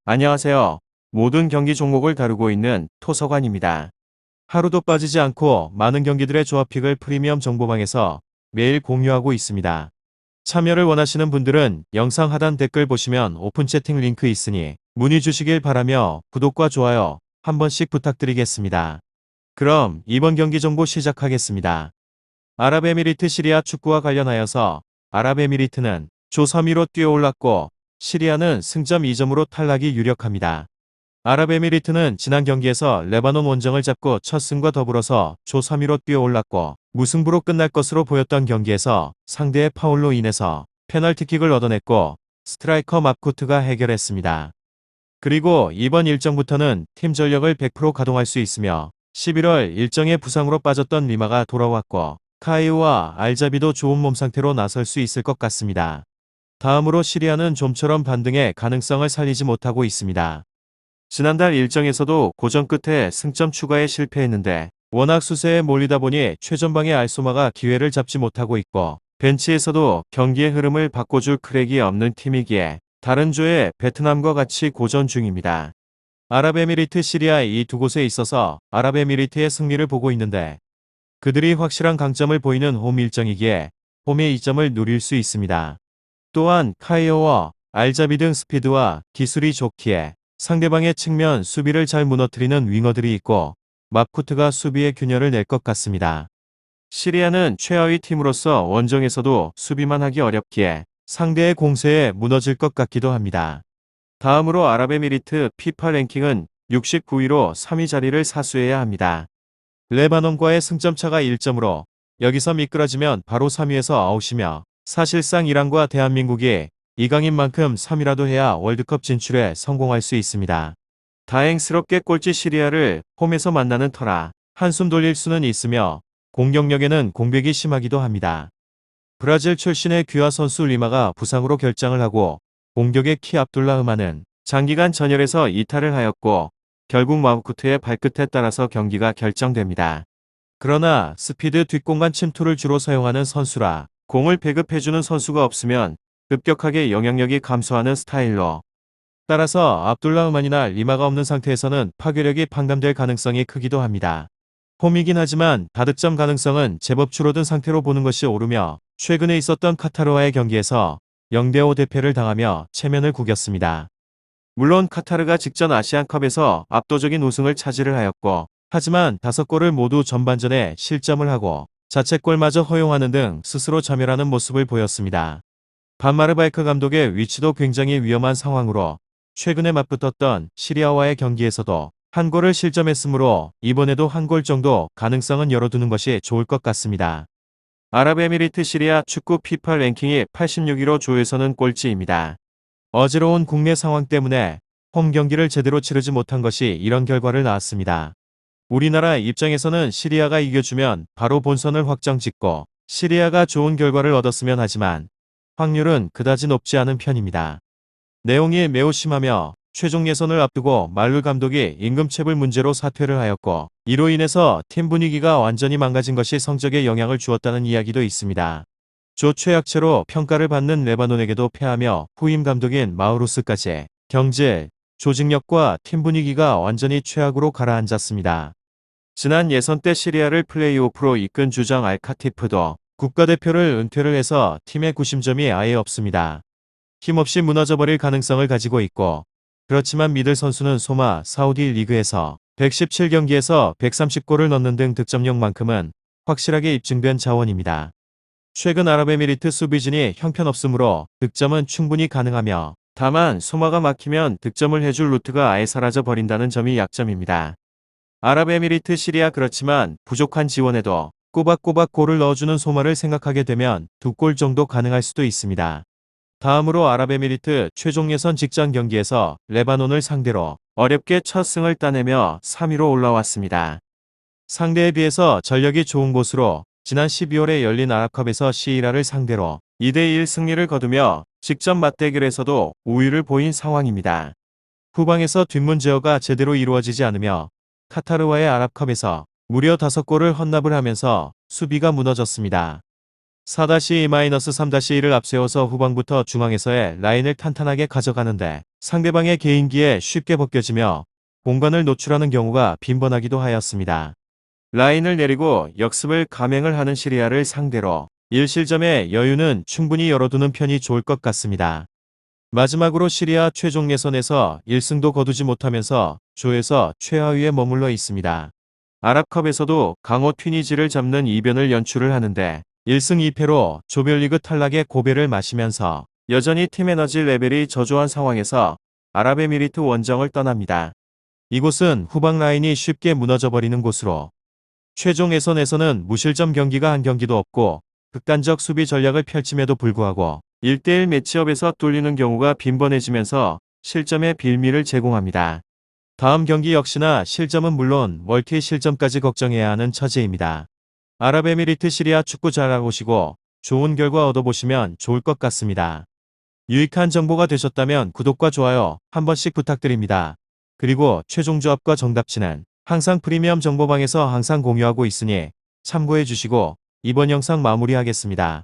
안녕하세요. 모든 경기 종목을 다루고 있는 토서관입니다. 하루도 빠지지 않고 많은 경기들의 조합픽을 프리미엄 정보방에서 매일 공유하고 있습니다. 참여를 원하시는 분들은 영상 하단 댓글 보시면 오픈 채팅 링크 있으니 문의 주시길 바라며 구독과 좋아요 한 번씩 부탁드리겠습니다. 그럼 이번 경기 정보 시작하겠습니다. 아랍에미리트 시리아 축구와 관련하여서 아랍에미리트는 조 3위로 뛰어올랐고 시리아는 승점 2점으로 탈락이 유력합니다. 아랍에미리트는 지난 경기에서 레바논 원정을 잡고 첫 승과 더불어서 조 3위로 뛰어올랐고 무승부로 끝날 것으로 보였던 경기에서 상대의 파울로 인해서 페널티킥을 얻어냈고 스트라이커 맙쿠트가 해결했습니다. 그리고 이번 일정부터는 팀 전력을 100% 가동할 수 있으며 11월 일정에 부상으로 빠졌던 리마가 돌아왔고 카이우와 알자비도 좋은 몸 상태로 나설 수 있을 것 같습니다. 다음으로 시리아는 좀처럼 반등의 가능성을 살리지 못하고 있습니다. 지난달 일정에서도 고전 끝에 승점 추가에 실패했는데 워낙 수세에 몰리다 보니 최전방의 알소마가 기회를 잡지 못하고 있고 벤치에서도 경기의 흐름을 바꿔줄 크랙이 없는 팀이기에 다른 조의 베트남과 같이 고전 중입니다. 아랍에미리트 시리아 이 두 곳에 있어서 아랍에미리트의 승리를 보고 있는데 그들이 확실한 강점을 보이는 홈 일정이기에 홈의 이점을 누릴 수 있습니다. 또한 카이오와 알자비 등 스피드와 기술이 좋기에 상대방의 측면 수비를 잘 무너뜨리는 윙어들이 있고 맙쿠트가 수비의 균열을 낼 것 같습니다. 시리아는 최하위 팀으로서 원정에서도 수비만 하기 어렵기에 상대의 공세에 무너질 것 같기도 합니다. 다음으로 아랍에미리트 피파 랭킹은 69위로 3위 자리를 사수해야 합니다. 레바논과의 승점차가 1점으로 여기서 미끄러지면 바로 3위에서 아웃이며 사실상 이란과 대한민국이 이강인 만큼 3위라도 해야 월드컵 진출에 성공할 수 있습니다. 다행스럽게 꼴찌 시리아를 홈에서 만나는 터라 한숨 돌릴 수는 있으며 공격력에는 공백이 심하기도 합니다. 브라질 출신의 귀화 선수 리마가 부상으로 결장을 하고 공격의 키 압둘라 흐마는 장기간 전열에서 이탈을 하였고 결국 마우쿠트의 발끝에 따라서 경기가 결정됩니다. 그러나 스피드 뒷공간 침투를 주로 사용하는 선수라 공을 배급해주는 선수가 없으면 급격하게 영향력이 감소하는 스타일로 따라서 압둘라 흐만이나 리마가 없는 상태에서는 파괴력이 반감될 가능성이 크기도 합니다. 홈이긴 하지만 다득점 가능성은 제법 줄어든 상태로 보는 것이 옳으며 최근에 있었던 카타르와의 경기에서 0대5 대패를 당하며 체면을 구겼습니다. 물론 카타르가 직전 아시안컵에서 압도적인 우승을 차지를 하였고 하지만 5골을 모두 전반전에 실점을 하고 자책골마저 허용하는 등 스스로 자멸하는 모습을 보였습니다. 반마르바이크 감독의 위치도 굉장히 위험한 상황으로 최근에 맞붙었던 시리아와의 경기에서도 한 골을 실점했으므로 이번에도 한 골 정도 가능성은 열어두는 것이 좋을 것 같습니다. 아랍에미리트 시리아 축구 피파 랭킹이 86위로 조에서는 꼴찌입니다. 어지러운 국내 상황 때문에 홈 경기를 제대로 치르지 못한 것이 이런 결과를 낳았습니다. 우리나라 입장에서는 시리아가 이겨주면 바로 본선을 확정짓고 시리아가 좋은 결과를 얻었으면 하지만 확률은 그다지 높지 않은 편입니다. 내용이 매우 심하며 최종 예선을 앞두고 말룰 감독이 임금체불 문제로 사퇴를 하였고 이로 인해서 팀 분위기가 완전히 망가진 것이 성적에 영향을 주었다는 이야기도 있습니다. 조 최약체로 평가를 받는 레바논에게도 패하며 후임 감독인 마우루스까지 경질, 조직력과 팀 분위기가 완전히 최악으로 가라앉았습니다. 지난 예선 때 시리아를 플레이오프로 이끈 주장 알카티프도 국가대표를 은퇴를 해서 팀의 구심점이 아예 없습니다. 힘없이 무너져버릴 가능성을 가지고 있고 그렇지만 믿을 선수는 소마 사우디 리그에서 117경기에서 130골을 넣는 등 득점력만큼은 확실하게 입증된 자원입니다. 최근 아랍에미리트 수비진이 형편없으므로 득점은 충분히 가능하며 다만 소마가 막히면 득점을 해줄 루트가 아예 사라져 버린다는 점이 약점입니다. 아랍에미리트 시리아 그렇지만 부족한 지원에도 꼬박꼬박 골을 넣어주는 소마를 생각하게 되면 2골 정도 가능할 수도 있습니다. 다음으로 아랍에미리트 최종 예선 직전 경기에서 레바논을 상대로 어렵게 첫 승을 따내며 3위로 올라왔습니다. 상대에 비해서 전력이 좋은 곳으로 지난 12월에 열린 아랍컵에서 시이라를 상대로 2대1 승리를 거두며 직전 맞대결에서도 우위를 보인 상황입니다. 후방에서 뒷문 제어가 제대로 이루어지지 않으며 카타르와의 아랍컵에서 무려 5골을 헌납을 하면서 수비가 무너졌습니다. 4-2-3-1을 앞세워서 후방부터 중앙에서의 라인을 탄탄하게 가져가는데 상대방의 개인기에 쉽게 벗겨지며 공간을 노출하는 경우가 빈번하기도 하였습니다. 라인을 내리고 역습을 감행을 하는 시리아를 상대로 1실점의 여유는 충분히 열어두는 편이 좋을 것 같습니다. 마지막으로 시리아 최종 예선에서 1승도 거두지 못하면서 조에서 최하위에 머물러 있습니다. 아랍컵에서도 강호 튀니지를 잡는 이변을 연출을 하는데 1승 2패로 조별리그 탈락의 고배를 마시면서 여전히 팀 에너지 레벨이 저조한 상황에서 아랍에미리트 원정을 떠납니다. 이곳은 후방 라인이 쉽게 무너져버리는 곳으로 최종 예선에서는 무실점 경기가 한 경기도 없고 극단적 수비 전략을 펼침에도 불구하고 1대1 매치업에서 뚫리는 경우가 빈번해지면서 실점의 빌미를 제공합니다. 다음 경기 역시나 실점은 물론 멀티 실점까지 걱정해야 하는 처지입니다. 아랍에미리트 시리아 축구 잘 알아보시고 좋은 결과 얻어보시면 좋을 것 같습니다. 유익한 정보가 되셨다면 구독과 좋아요 한 번씩 부탁드립니다. 그리고 최종 조합과 정답치는 항상 프리미엄 정보방에서 항상 공유하고 있으니 참고해 주시고 이번 영상 마무리하겠습니다.